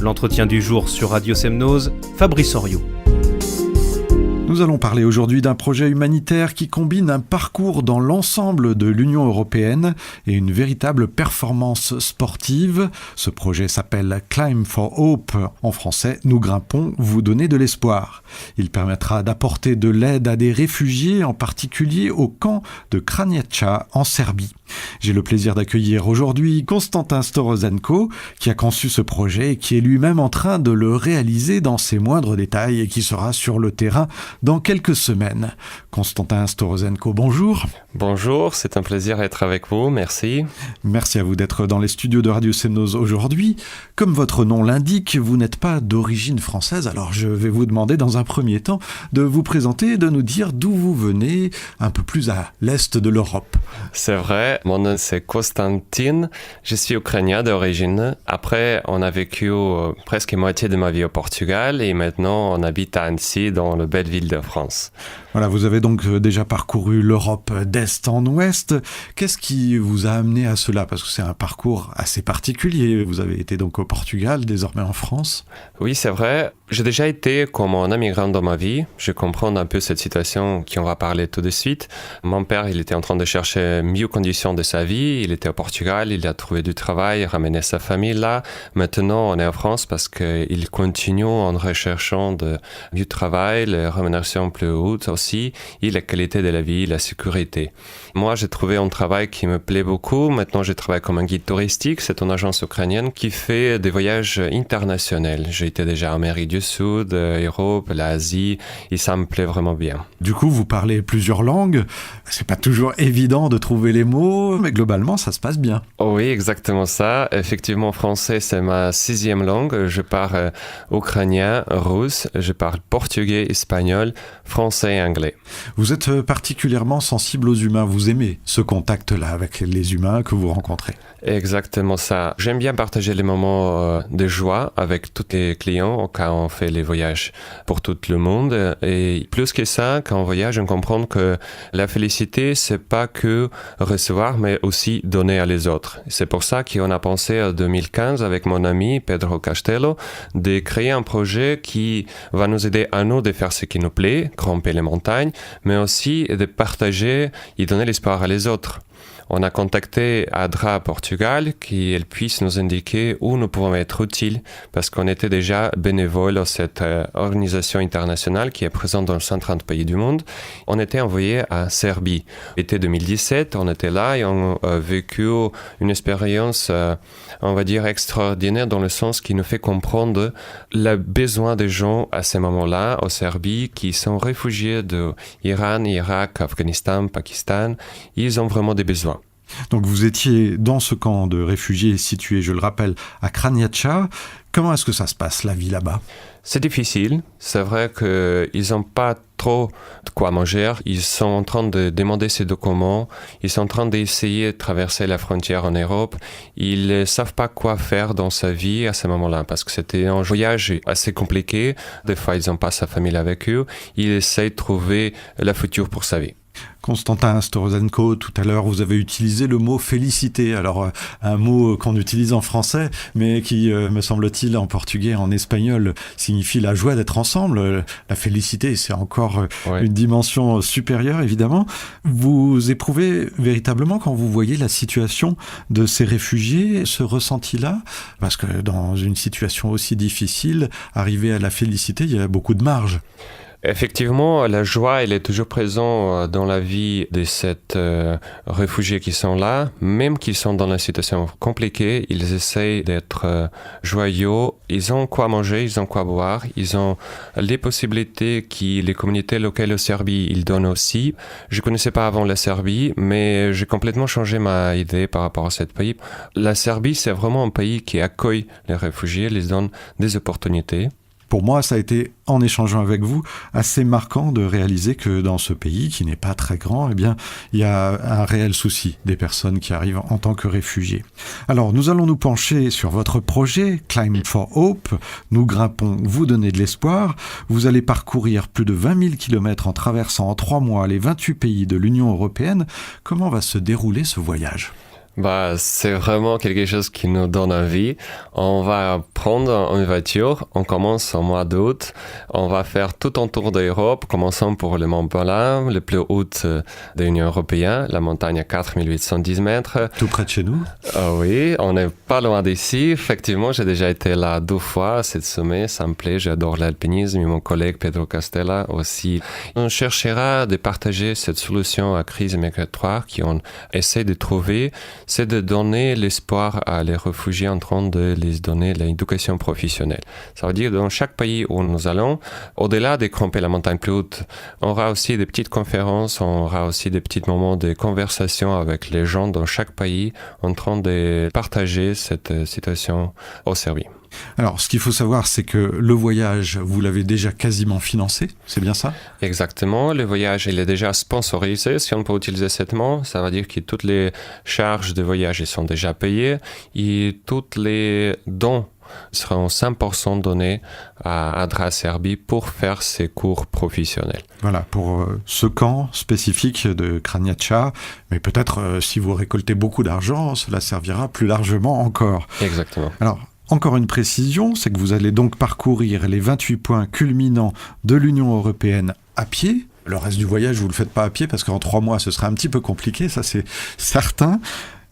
L'entretien du jour sur Radio Semnose, Fabrice Oriot. Nous allons parler aujourd'hui d'un projet humanitaire qui combine un parcours dans l'ensemble de l'Union européenne et une véritable performance sportive. Ce projet s'appelle Climb for Hope. En français, Nous grimpons, vous donner de l'espoir. Il permettra d'apporter de l'aide à des réfugiés, en particulier au camp de Krnjača en Serbie. J'ai le plaisir d'accueillir aujourd'hui Konstantin Storoženko, qui a conçu ce projet et qui est lui-même en train de le réaliser dans ses moindres détails et qui sera sur le terrain dans quelques semaines. Konstantin Storoženko, bonjour. Bonjour, c'est un plaisir d'être avec vous, merci. Merci à vous d'être dans les studios de Radio Semnose aujourd'hui. Comme votre nom l'indique, vous n'êtes pas d'origine française, alors je vais vous demander dans un premier temps de vous présenter et de nous dire d'où vous venez, un peu plus à l'est de l'Europe. C'est vrai, mon nom c'est Konstantin, je suis ukrainien d'origine. Après, on a vécu presque moitié de ma vie au Portugal et maintenant on habite à Annecy dans la belle ville de France. Voilà, vous avez donc déjà parcouru l'Europe d'est en ouest. Qu'est-ce qui vous a amené à cela ? Parce que c'est un parcours assez particulier. Vous avez été donc au Portugal, désormais en France. Oui, c'est vrai. J'ai déjà été comme un immigrant dans ma vie. Je comprends un peu cette situation qui on va parler tout de suite. Mon père, il était en train de chercher mieux conditions de sa vie. Il était au Portugal, il a trouvé du travail, ramené sa famille là. Maintenant, on est en France parce qu'il continue en recherchant de mieux travail, les rémunérations plus hautes aussi, et la qualité de la vie, la sécurité. Moi, j'ai trouvé un travail qui me plaît beaucoup. Maintenant, je travaille comme un guide touristique. C'est une agence ukrainienne qui fait des voyages internationaux. J'ai été déjà en Amérique du Sud, Europe, l'Asie, et ça me plaît vraiment bien. Du coup, vous parlez plusieurs langues. C'est pas toujours évident de trouver les mots, mais globalement, ça se passe bien. Oui, exactement ça. Effectivement, français, c'est ma 6e langue. Je parle ukrainien, russe, je parle portugais, espagnol, français et anglais. Vous êtes particulièrement sensible aux humains. Vous aimez ce contact-là avec les humains que vous rencontrez. Exactement ça. J'aime bien partager les moments de joie avec tous les clients quand on fait les voyages pour tout le monde. Et plus que ça, quand on voyage, on comprend que la félicité, c'est pas que recevoir, mais aussi donner à les autres. C'est pour ça qu'on a pensé en 2015 avec mon ami Pedro Castello de créer un projet qui va nous aider à nous de faire ce qui nous plaît, grimper les montagnes, mais aussi de partager et donner l'espoir à les autres. On a contacté ADRA Portugal qu'elle puisse nous indiquer où nous pouvons être utiles parce qu'on était déjà bénévoles à cette organisation internationale qui est présente dans 130 pays du monde. On était envoyé à Serbie. Été 2017, on était là et on a vécu une expérience, on va dire, extraordinaire dans le sens qui nous fait comprendre le besoin des gens à ce moment-là en Serbie qui sont réfugiés d'Iran, Irak, Afghanistan, Pakistan. Ils ont vraiment des besoins. Donc vous étiez dans ce camp de réfugiés situé, je le rappelle, à Krnjača. Comment est-ce que ça se passe, la vie là-bas ? C'est difficile. C'est vrai qu'ils n'ont pas trop de quoi manger. Ils sont en train de demander ces documents. Ils sont en train d'essayer de traverser la frontière en Europe. Ils ne savent pas quoi faire dans sa vie à ce moment-là parce que c'était un voyage assez compliqué. Des fois, ils n'ont pas sa famille avec eux. Ils essayent de trouver le futur pour sa vie. Konstantin Storoženko, tout à l'heure, vous avez utilisé le mot « félicité ». Alors, un mot qu'on utilise en français, mais qui, me semble-t-il, en portugais, en espagnol, signifie la joie d'être ensemble. La félicité, c'est encore une dimension supérieure, évidemment. Vous éprouvez véritablement, quand vous voyez la situation de ces réfugiés, ce ressenti-là ? Parce que dans une situation aussi difficile, arriver à la félicité, il y a beaucoup de marge. Effectivement, la joie, elle est toujours présente dans la vie de ces réfugiés qui sont là. Même qu'ils sont dans une situation compliquée, ils essayent d'être joyeux. Ils ont quoi manger, ils ont quoi boire. Ils ont les possibilités que les communautés locales en Serbie, ils donnent aussi. Je ne connaissais pas avant la Serbie, mais j'ai complètement changé ma idée par rapport à ce pays. La Serbie, c'est vraiment un pays qui accueille les réfugiés, les donne des opportunités. Pour moi, ça a été, en échangeant avec vous, assez marquant de réaliser que dans ce pays, qui n'est pas très grand, eh bien, il y a un réel souci des personnes qui arrivent en tant que réfugiés. Alors, nous allons nous pencher sur votre projet, Climb for Hope. Nous grimpons, vous donner de l'espoir. Vous allez parcourir plus de 20 000 kilomètres en traversant en 3 mois les 28 pays de l'Union européenne. Comment va se dérouler ce voyage ? C'est vraiment quelque chose qui nous donne envie. On va prendre une voiture, on commence au mois d'août, on va faire tout un tour d'Europe, commençant pour le Mont Blanc, le plus haut de l'Union européenne, la montagne à 4810 mètres. Tout près de chez nous. Oui, on n'est pas loin d'ici. Effectivement, j'ai déjà été là 2 fois, cette sommet, ça me plaît, j'adore l'alpinisme et mon collègue Pedro Castella aussi. On cherchera de partager cette solution à crise migratoire qu'on essaie de trouver, c'est de donner l'espoir à les réfugiés en train de les donner l'éducation professionnelle. Ça veut dire dans chaque pays où nous allons, au-delà de grimper la montagne plus haute, on aura aussi des petites conférences, on aura aussi des petits moments de conversation avec les gens dans chaque pays en train de partager cette situation au Serbie. Alors, ce qu'il faut savoir, c'est que le voyage, vous l'avez déjà quasiment financé, c'est bien ça ? Exactement, le voyage, il est déjà sponsorisé, si on peut utiliser ce mot. Ça veut dire que toutes les charges de voyage ils sont déjà payées et toutes les dons seront 100% donnés à Adra Serbie pour faire ses cours professionnels. Voilà, pour ce camp spécifique de Kranjača, mais peut-être si vous récoltez beaucoup d'argent, cela servira plus largement encore. Exactement. Alors, encore une précision, c'est que vous allez donc parcourir les 28 points culminants de l'Union européenne à pied. Le reste du voyage, vous ne le faites pas à pied parce qu'en 3 mois, ce sera un petit peu compliqué, ça c'est certain.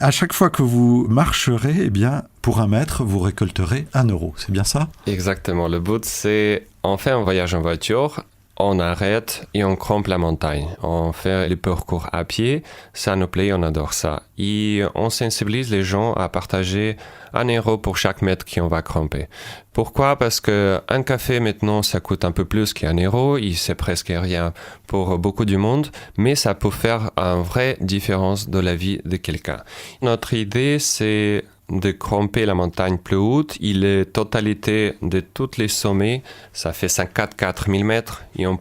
À chaque fois que vous marcherez, eh bien, pour 1 mètre, vous récolterez 1 euro. C'est bien ça ? Exactement. Le but, c'est on fait un voyage en voiture, on arrête et on grimpe la montagne. On fait les parcours à pied, ça nous plaît, on adore ça. Et on sensibilise les gens à partager 1 euro pour chaque mètre qu'on va grimper. Pourquoi ? Parce qu'un café maintenant, ça coûte un peu plus qu'1 euro, et c'est presque rien pour beaucoup du monde, mais ça peut faire une vraie différence de la vie de quelqu'un. Notre idée, c'est de grimper la montagne plus haute. Et la totalité de tous les sommets, ça fait 54 000 mètres. Et on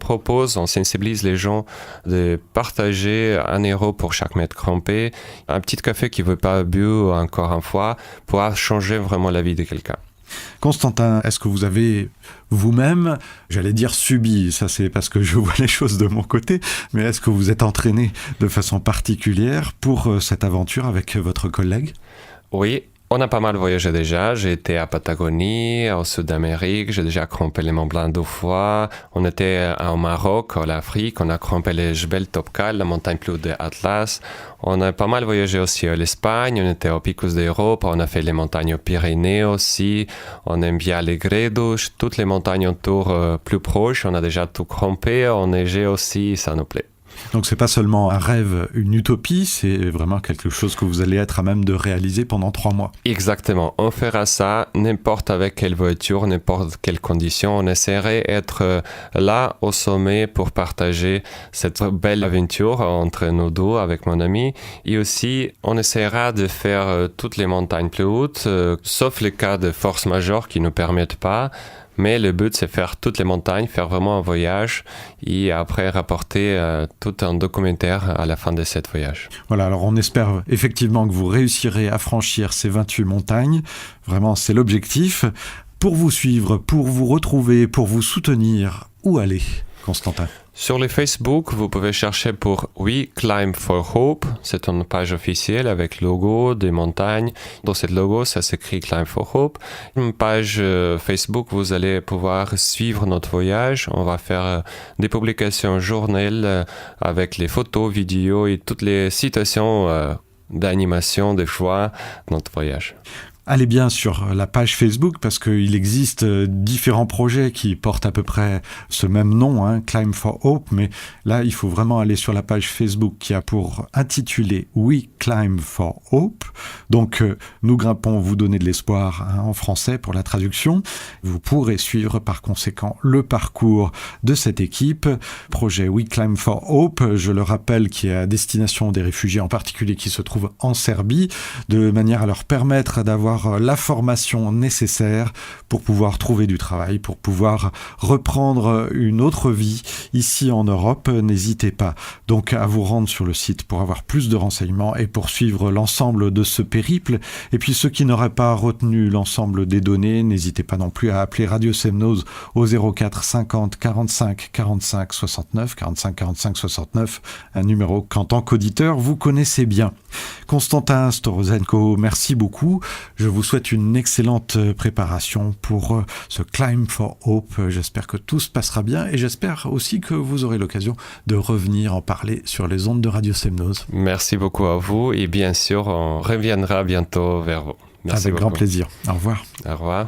sensibilise les gens de partager 1 euro pour chaque mètre grimpé. Un petit café qui ne veut pas bu encore une fois pourra changer vraiment la vie de quelqu'un. Constantin, est-ce que vous avez vous-même, j'allais dire subi, ça c'est parce que je vois les choses de mon côté, mais est-ce que vous êtes entraîné de façon particulière pour cette aventure avec votre collègue ? Oui. On a pas mal voyagé déjà. J'ai été à Patagonie, au sud d'Amérique. J'ai déjà grimpé les Mont Blanc 2 fois. On était au Maroc, en Afrique. On a grimpé les Jebel Topkal, la montagne plus haute de Atlas. On a pas mal voyagé aussi à l'Espagne. On était au Picos d'Europe. On a fait les montagnes aux Pyrénées aussi. On aime bien les Gredos, toutes les montagnes autour plus proches. On a déjà tout grimpé, enneigé aussi. Ça nous plaît. Donc c'est pas seulement un rêve, une utopie, c'est vraiment quelque chose que vous allez être à même de réaliser pendant 3 mois. Exactement, on fera ça n'importe avec quelle voiture, n'importe quelle condition. On essaierait d'être là au sommet pour partager cette belle aventure entre nous deux avec mon ami. Et aussi, on essaiera de faire toutes les montagnes plus hautes, sauf les cas de force majeure qui ne nous permettent pas. Mais le but, c'est faire toutes les montagnes, faire vraiment un voyage et après rapporter tout un documentaire à la fin de ce voyage. Voilà, alors on espère effectivement que vous réussirez à franchir ces 28 montagnes. Vraiment, c'est l'objectif. Pour vous suivre, pour vous retrouver, pour vous soutenir, où aller, Constantin ? Sur le Facebook, vous pouvez chercher pour We Climb for Hope. C'est une page officielle avec logo des montagnes. Dans cette logo, ça s'écrit Climb for Hope. Une page Facebook, vous allez pouvoir suivre notre voyage. On va faire des publications journal avec les photos, vidéos et toutes les citations d'animation, de choix de notre voyage. Allez bien sur la page Facebook parce qu'il existe différents projets qui portent à peu près ce même nom, Climb for Hope, mais là il faut vraiment aller sur la page Facebook qui a pour intitulé We Climb for Hope. Donc nous grimpons, vous donner de l'espoir en français pour la traduction. Vous pourrez suivre par conséquent le parcours de cette équipe. Projet We Climb for Hope, je le rappelle, qui est à destination des réfugiés en particulier qui se trouvent en Serbie, de manière à leur permettre d'avoir la formation nécessaire pour pouvoir trouver du travail, pour pouvoir reprendre une autre vie ici en Europe. N'hésitez pas donc à vous rendre sur le site pour avoir plus de renseignements et pour suivre l'ensemble de ce périple. Et puis ceux qui n'auraient pas retenu l'ensemble des données, n'hésitez pas non plus à appeler Radio Semnoz au 04 50 45 45 69, 45 45 69, un numéro qu'en tant qu'auditeur vous connaissez bien. Constantin Storozenko, merci beaucoup. Je vous souhaite une excellente préparation pour ce Climb for Hope. J'espère que tout se passera bien et j'espère aussi que vous aurez l'occasion de revenir en parler sur les ondes de Radio Semnoz. Merci beaucoup à vous et bien sûr, on reviendra bientôt vers vous. Merci Avec beaucoup. grand plaisir. Au revoir. Au revoir.